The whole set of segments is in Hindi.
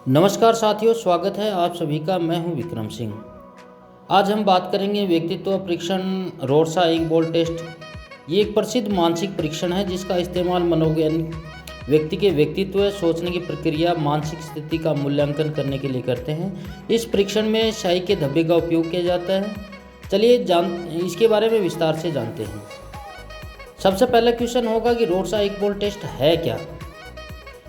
नमस्कार साथियों, स्वागत है आप सभी का। मैं हूं विक्रम सिंह। आज हम बात करेंगे व्यक्तित्व परीक्षण रोर्सा इंक बॉल टेस्ट। ये एक प्रसिद्ध मानसिक परीक्षण है जिसका इस्तेमाल मनोवैज्ञानिक व्यक्ति के व्यक्तित्व, सोचने की प्रक्रिया, मानसिक स्थिति का मूल्यांकन करने के लिए करते हैं। इस परीक्षण में स्याही के धब्बे का उपयोग किया जाता है। चलिए इसके बारे में विस्तार से जानते हैं। सबसे पहला क्वेश्चन होगा कि रोर्सा इंक बॉल टेस्ट है क्या।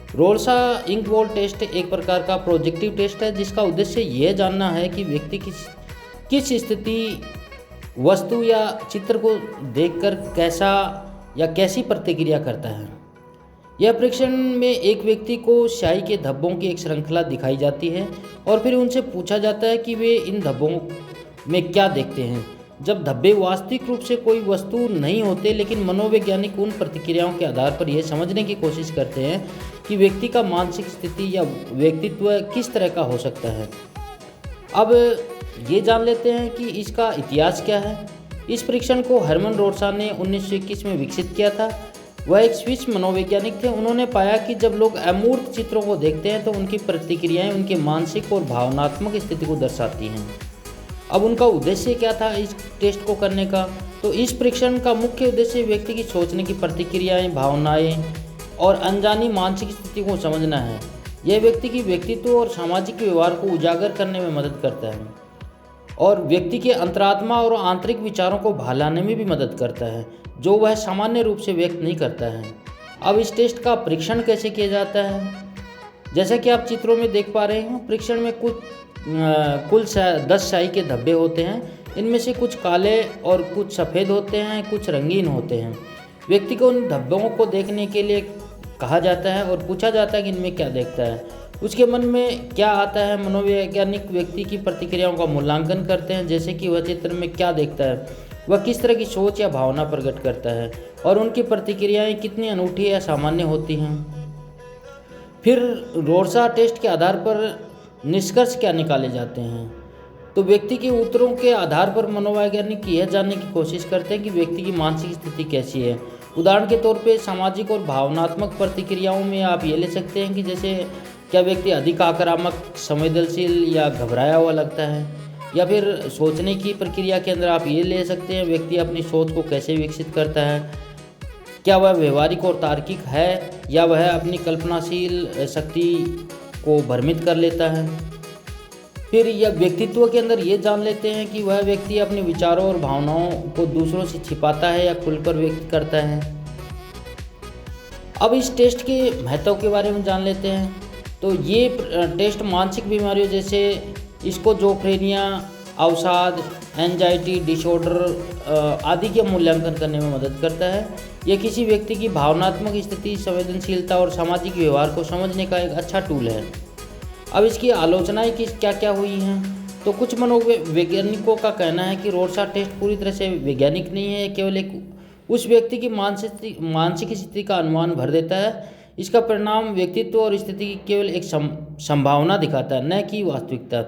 रोर्सा इंक बॉल टेस्ट एक प्रकार का प्रोजेक्टिव टेस्ट है जिसका उद्देश्य यह जानना है कि व्यक्ति किस स्थिति, वस्तु या चित्र को देखकर कैसा या कैसी प्रतिक्रिया करता है। यह परीक्षण में एक व्यक्ति को स्याही के धब्बों की एक श्रृंखला दिखाई जाती है और फिर उनसे पूछा जाता है कि वे इन धब्बों में क्या देखते हैं। जब धब्बे वास्तविक रूप से कोई वस्तु नहीं होते, लेकिन मनोवैज्ञानिक उन प्रतिक्रियाओं के आधार पर यह समझने की कोशिश करते हैं कि व्यक्ति का मानसिक स्थिति या व्यक्तित्व किस तरह का हो सकता है। अब ये जान लेते हैं कि इसका इतिहास क्या है। इस परीक्षण को हर्मन रोर्सा ने 1921 में विकसित किया था। वह एक स्विस मनोवैज्ञानिक थे। उन्होंने पाया कि जब लोग अमूर्त चित्रों को देखते हैं तो उनकी प्रतिक्रियाएं उनके मानसिक और भावनात्मक स्थिति को दर्शाती हैं। अब उनका उद्देश्य क्या था इस टेस्ट को करने का? तो इस परीक्षण का मुख्य उद्देश्य व्यक्ति की सोचने की प्रतिक्रियाएं, भावनाएं और अनजानी मानसिक स्थिति को समझना है। यह व्यक्ति की व्यक्तित्व और सामाजिक व्यवहार को उजागर करने में मदद करता है और व्यक्ति के अंतरात्मा और आंतरिक विचारों को भालाने में भी मदद करता है, जो वह सामान्य रूप से व्यक्त नहीं करता है। अब इस टेस्ट का परीक्षण कैसे किया जाता है? जैसा कि आप चित्रों में देख पा रहे हैं, परीक्षण में कुल 10 स्याही के धब्बे होते हैं। इनमें से कुछ काले और कुछ सफ़ेद होते हैं, कुछ रंगीन होते हैं। व्यक्ति को उन धब्बों को देखने के लिए कहा जाता है और पूछा जाता है कि इनमें क्या देखता है, उसके मन में क्या आता है। मनोवैज्ञानिक व्यक्ति की प्रतिक्रियाओं का मूल्यांकन करते हैं, जैसे कि वह चित्र में क्या देखता है, वह किस तरह की सोच या भावना प्रकट करता है और उनकी प्रतिक्रियाएं कितनी अनूठी या सामान्य होती हैं। फिर रोर्सा टेस्ट के आधार पर निष्कर्ष क्या निकाले जाते हैं? तो व्यक्ति के उत्तरों के आधार पर मनोवैज्ञानिक यह जानने की कोशिश करते हैं कि व्यक्ति की मानसिक स्थिति कैसी है। उदाहरण के तौर पे सामाजिक और भावनात्मक प्रतिक्रियाओं में आप ये ले सकते हैं कि जैसे क्या व्यक्ति अधिक आक्रामक, संवेदनशील या घबराया हुआ लगता है। या फिर सोचने की प्रक्रिया के अंदर आप ये ले सकते हैं व्यक्ति अपनी सोच को कैसे विकसित करता है। क्या वह व्यवहारिक और तार्किक है या वह अपनी कल्पनाशील शक्ति को भ्रमित कर लेता है। फिर यह व्यक्तित्व के अंदर ये जान लेते हैं कि वह व्यक्ति अपने विचारों और भावनाओं को दूसरों से छिपाता है या खुलकर व्यक्त करता है। अब इस टेस्ट के महत्व के बारे में जान लेते हैं। तो ये टेस्ट मानसिक बीमारियों जैसे स्किज़ोफ्रेनिया, अवसाद, एंजाइटी डिसऑर्डर आदि के मूल्यांकन करने में मदद करता है। यह किसी व्यक्ति की भावनात्मक स्थिति, संवेदनशीलता और सामाजिक व्यवहार को समझने का एक अच्छा टूल है। अब इसकी आलोचनाएं क्या क्या हुई हैं? तो कुछ मनोवैज्ञानिकों का कहना है कि रोर्सा टेस्ट पूरी तरह से वैज्ञानिक नहीं है, केवल एक उस व्यक्ति की मानसिक स्थिति का अनुमान भर देता है। इसका परिणाम व्यक्तित्व और स्थिति की केवल एक संभावना दिखाता है, न कि वास्तविकता।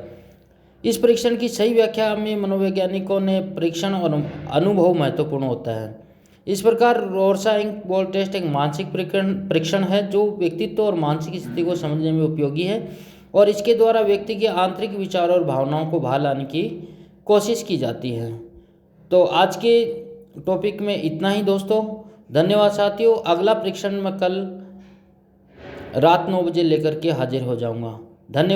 इस परीक्षण की सही व्याख्या में मनोवैज्ञानिकों ने परीक्षण और अनुभव महत्वपूर्ण होता है। इस प्रकार रोर्सा इंक बॉल टेस्ट एक मानसिक परीक्षण है जो व्यक्तित्व और मानसिक स्थिति को समझने में उपयोगी है और इसके द्वारा व्यक्ति के आंतरिक विचारों और भावनाओं को बाहर लाने की कोशिश की जाती है। तो आज के टॉपिक में इतना ही दोस्तों। धन्यवाद साथियों। अगला परीक्षण मैं कल रात 9 बजे लेकर के हाजिर हो जाऊंगा। धन्यवाद।